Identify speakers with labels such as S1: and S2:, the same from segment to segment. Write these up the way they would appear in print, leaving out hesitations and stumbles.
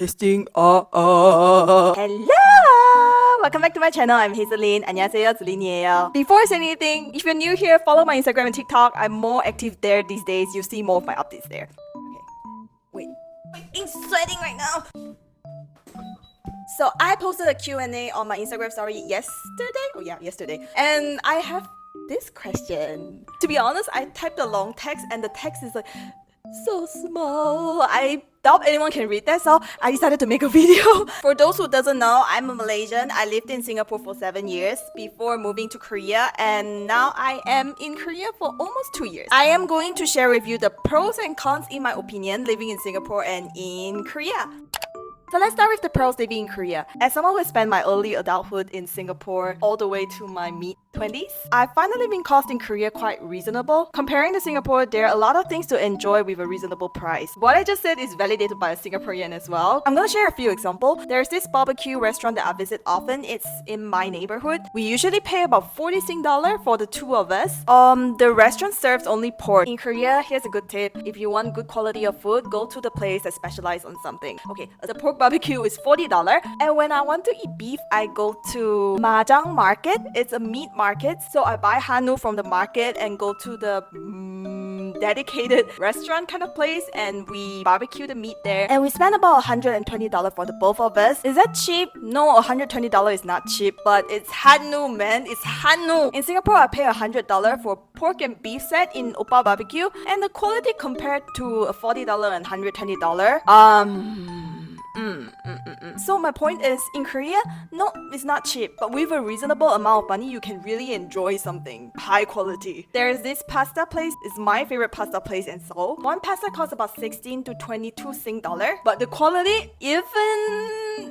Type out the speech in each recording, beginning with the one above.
S1: Testing. Hello! Welcome back to my channel. I'm Hazeline. 안녕하세요, 줄린이에요. Before I say anything, if you're new here, follow my Instagram and TikTok. I'm more active there these days. You see more of my updates there. Okay. Wait. I'm sweating right now. So I posted a Q&A on my Instagram story yesterday. And I have this question. To be honest, I typed a long text and the text is like so small. I doubt anyone can read that, so I decided to make a video. For those who doesn't know, I'm a Malaysian. I lived in Singapore for 7 years before moving to Korea, and now I am in Korea for almost 2 years. I am going to share with you the pros and cons in my opinion living in Singapore and in Korea. So let's start with the pros living in Korea. As someone who spent my early adulthood in Singapore all the way to my mid-20s, I find the living cost in Korea quite reasonable. Comparing to Singapore, there are a lot of things to enjoy with a reasonable price. What I just said is validated by a Singaporean as well. I'm gonna share a few examples. There's this barbecue restaurant that I visit often. It's in my neighborhood. We usually pay about 40 Sing dollar for the two of us. The restaurant serves only pork. In Korea, here's a good tip. If you want good quality of food, go to the place that specializes on something. Okay, the pork barbecue is $40, and when I want to eat beef, I go to Majang Market. It's a meat market, so I buy hanu from the market and go to the dedicated restaurant kind of place, and we barbecue the meat there, and we spend about $120 for the both of us. Is that cheap? No, $120 is not cheap, but it's hanu, man. It's hanu. In Singapore, I pay $100 for pork and beef set in Oppa Barbecue, and the quality compared to a $40 and $120, So my point is, in Korea, no, it's not cheap, but with a reasonable amount of money, you can really enjoy something high quality. There's this pasta place. It's my favorite pasta place in Seoul. One pasta costs about 16 to 22 Sing dollar, but the quality, even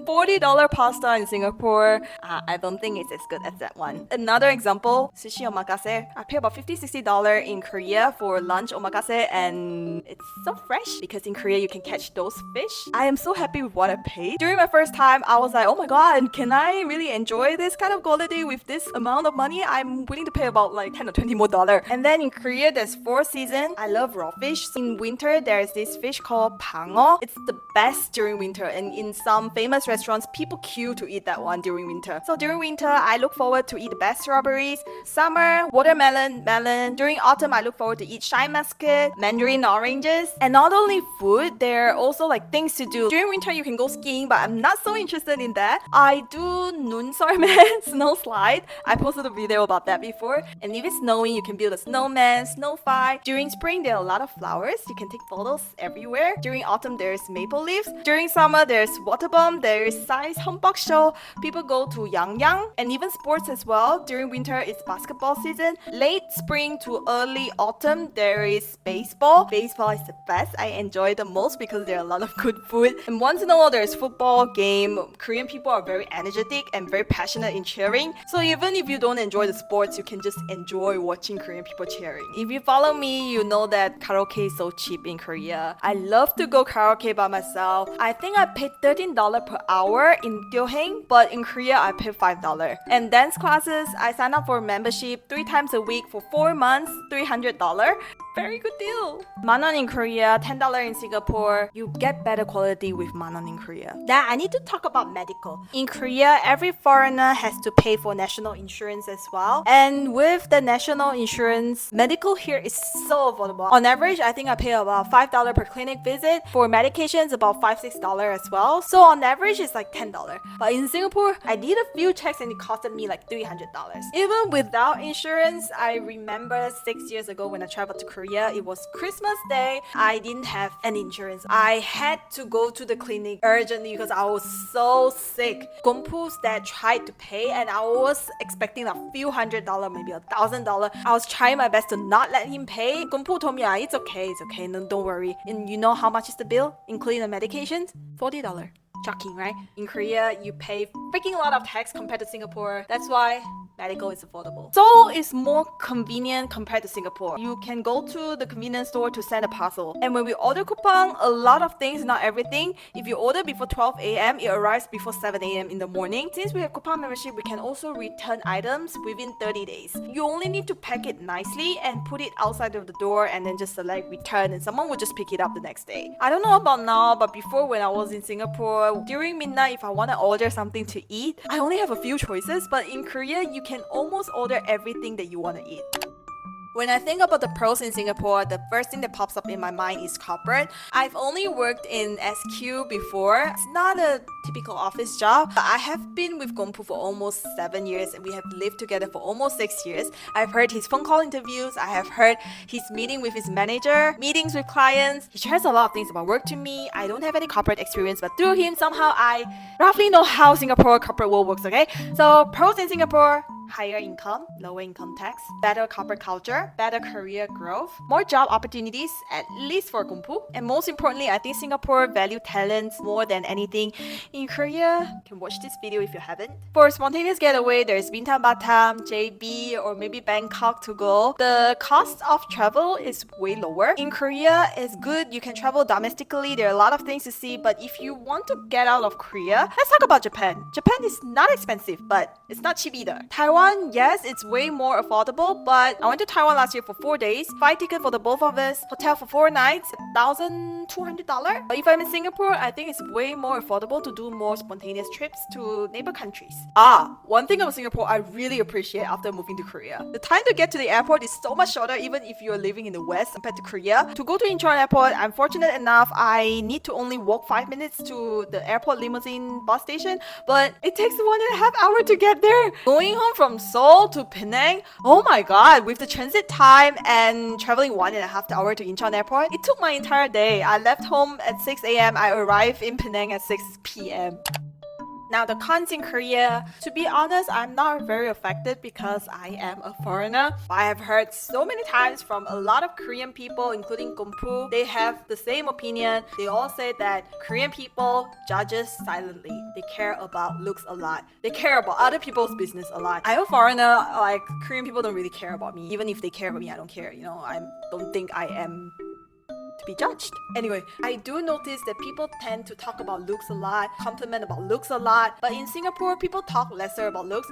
S1: $40 pasta in Singapore, I don't think it's as good as that one. Another example, sushi omakase. I pay about $50-$60 in Korea for lunch omakase, and it's so fresh because in Korea you can catch those fish. I am so happy with what I paid. During my first time, I was like, oh my god, can I really enjoy this kind of quality with this amount of money? I'm willing to pay about like 10 or 20 more dollar. And then in Korea, there's 4 seasons. I love raw fish. In winter, there's this fish called 방어. It's the best during winter, and in some famous restaurants, people queue to eat that one during winter. So during winter, I look forward to eat the best strawberries. Summer, watermelon, melon. During autumn, I look forward to eat shy muscat, mandarin oranges. And not only food, there are also like things to do. During winter, you can go skiing, but I'm not so interested in that. I do 눈썰매, snow slide. I posted a video about that before. And if it's snowing, you can build a snowman, snow fight. During spring, there are a lot of flowers. You can take photos everywhere. During autumn, there's maple leaves. During summer, there's water bomb. There's size humbug show. People go to Yangyang, and even sports as well. During winter, it's basketball season. Late spring to early autumn, there is baseball. Baseball is the best. I enjoy the most because there are a lot of good food. And once in a while, there's football game. Korean people are very energetic and very passionate in cheering. So even if you don't enjoy the sports, you can just enjoy watching Korean people cheering. If you follow me, you know that karaoke is so cheap in Korea. I love to go karaoke by myself. I think I paid $13 per hour in Gyeoheng, but in Korea, I pay $5. And dance classes, I sign up for a membership 3 times a week for 4 months, $300. Very good deal. 만원 in Korea, $10 in Singapore. You get better quality with 만원 in Korea. Now I need to talk about medical. In Korea, every foreigner has to pay for national insurance as well. And with the national insurance, medical here is so affordable. On average, I think I pay about $5 per clinic visit. For medications, about $5-$6 as well. So on average, it's like $10. But in Singapore, I did a few checks and it costed me like $300. Even without insurance, I remember 6 years ago when I traveled to Korea, it was Christmas Day. I didn't have any insurance. I had to go to the clinic urgently because I was so sick. Gompus that tried to pay, and I was expecting a few $100, maybe $1,000. I was trying my best to not let him pay. Gompu told me, it's okay, no, don't worry. And you know how much is the bill, including the medications? $40. Shocking, right? In Korea, you pay freaking a lot of tax compared to Singapore. That's why medical is affordable. Seoul is more convenient compared to Singapore. You can go to the convenience store to send a parcel. And when we order coupon, a lot of things, not everything. If you order before 12 a.m., it arrives before 7 a.m. in the morning. Since we have coupon membership, we can also return items within 30 days. You only need to pack it nicely and put it outside of the door and then just select return and someone will just pick it up the next day. I don't know about now, but before when I was in Singapore, during midnight, if I want to order something to eat, I only have a few choices, but in Korea, you can almost order everything that you want to eat. When I think about the pros in Singapore, the first thing that pops up in my mind is corporate. I've only worked in SQ before. It's not a typical office job. I have been with Gongpu for almost 7 years and we have lived together for almost 6 years. I've heard his phone call interviews. I have heard his meeting with his manager, meetings with clients. He shares a lot of things about work to me. I don't have any corporate experience, but through him, somehow I roughly know how Singapore corporate world works, okay? So pros in Singapore: higher income, lower income tax, better corporate culture, better career growth, more job opportunities, at least for Gongpu. And most importantly, I think Singapore value talents more than anything. In Korea, you can watch this video if you haven't. For a spontaneous getaway, there's Bintan, Batam, JB, or maybe Bangkok to go. The cost of travel is way lower. In Korea, it's good. You can travel domestically. There are a lot of things to see. But if you want to get out of Korea, let's talk about Japan. Japan is not expensive, but it's not cheap either. Taiwan, yes, it's way more affordable, but I went to Taiwan last year for 4 days. Flight ticket for the both of us, hotel for 4 nights, $1,200. But if I'm in Singapore, I think it's way more affordable to do more spontaneous trips to neighbor countries. One thing about Singapore I really appreciate after moving to Korea. The time to get to the airport is so much shorter even if you're living in the West compared to Korea. To go to Incheon Airport, I'm fortunate enough I need to only walk 5 minutes to the airport limousine bus station, but it takes 1.5 hours to get there. Going home from Seoul to Penang, oh my god, with the transit time and traveling 1.5 hours to Incheon Airport, it took my entire day. I left home at 6 a.m. I arrived in Penang at 6 p.m. Now, the cons in Korea, to be honest, I'm not very affected because I am a foreigner. I have heard so many times from a lot of Korean people, including Gongpu, they have the same opinion. They all say that Korean people judge us silently. They care about looks a lot. They care about other people's business a lot. I'm a foreigner, like Korean people don't really care about me. Even if they care about me, I don't care. You know, I don't think I am to be judged. Anyway, I do notice that people tend to talk about looks a lot, compliment about looks a lot, but in Singapore, people talk lesser about looks.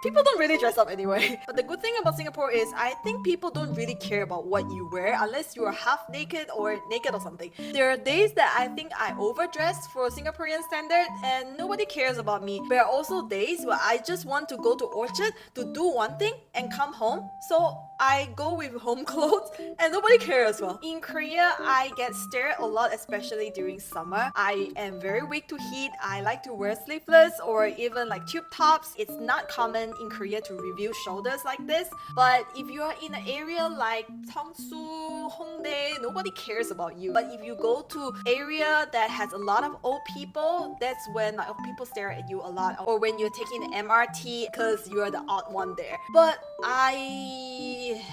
S1: People don't really dress up anyway. But the good thing about Singapore is I think people don't really care about what you wear unless you are half naked or naked or something. There are days that I think I overdress for Singaporean standard and nobody cares about me. There are also days where I just want to go to Orchard to do one thing and come home. So I go with home clothes and nobody cares as well. In Korea, I get stared a lot, especially during summer. I am very weak to heat. I like to wear sleeveless or even like tube tops. It's not common in Korea to reveal shoulders like this, but if you are in an area like Seongsu, Hongdae, nobody cares about you. But if you go to area that has a lot of old people, that's when like, people stare at you a lot. Or when you're taking the MRT because you are the odd one there. But I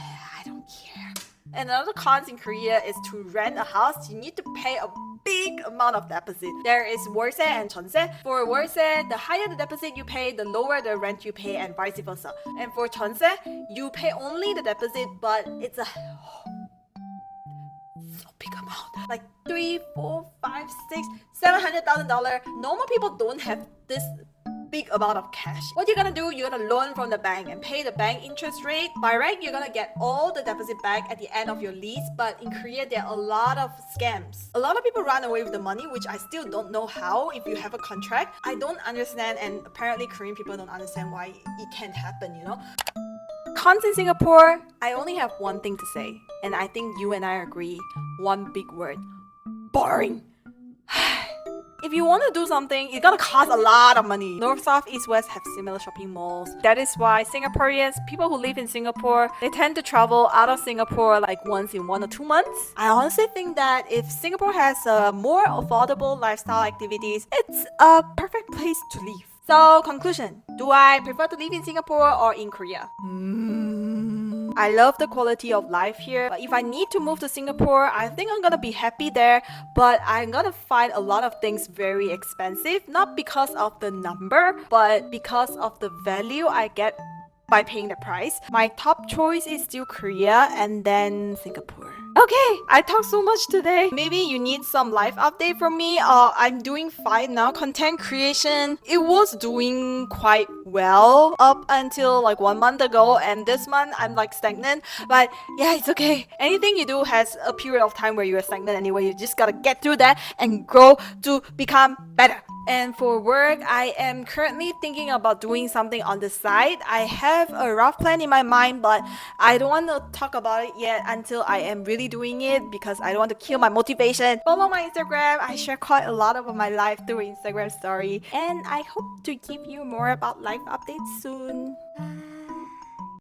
S1: don't care. And another cons in Korea is to rent a house, you need to pay a big amount of deposit. There is 월세 and 전세. For 월세, the higher the deposit you pay, the lower the rent you pay, and vice versa. And for 전세, you pay only the deposit, but it's a so big amount. Like $3, $4, $5, $6, $700,000. Normal people don't have this big amount of cash. What you're gonna do, you're gonna loan from the bank and pay the bank interest rate. By right, you're gonna get all the deposit back at the end of your lease, but in Korea, there are a lot of scams. A lot of people run away with the money, which I still don't know how if you have a contract. I don't understand, and apparently Korean people don't understand why it can't happen, you know? Cons in Singapore, I only have one thing to say, and I think you and I agree. One big word: boring. If you want to do something, it's gonna cost a lot of money. North, South, East, West have similar shopping malls. That is why Singaporeans, people who live in Singapore, they tend to travel out of Singapore like once in 1 or 2 months. I honestly think that if Singapore has more affordable lifestyle activities, it's a perfect place to live. So, conclusion. Do I prefer to live in Singapore or in Korea? I love the quality of life here, but if I need to move to Singapore, I think I'm gonna be happy there, but I'm gonna find a lot of things very expensive, not because of the number, but because of the value I get by paying the price. My top choice is still Korea and then Singapore. Okay, I talked so much today. Maybe you need some life update from me. I'm doing fine now. Content creation, it was doing quite well up until like 1 month ago, and this month I'm like stagnant. But yeah, it's okay. Anything you do has a period of time where you're stagnant anyway. You just gotta get through that and grow to become better. And for work, I am currently thinking about doing something on the side. I have a rough plan in my mind, but I don't want to talk about it yet until I am really doing it because I don't want to kill my motivation. Follow my Instagram. I share quite a lot of my life through Instagram story, and I hope to give you more about life updates soon. Bye.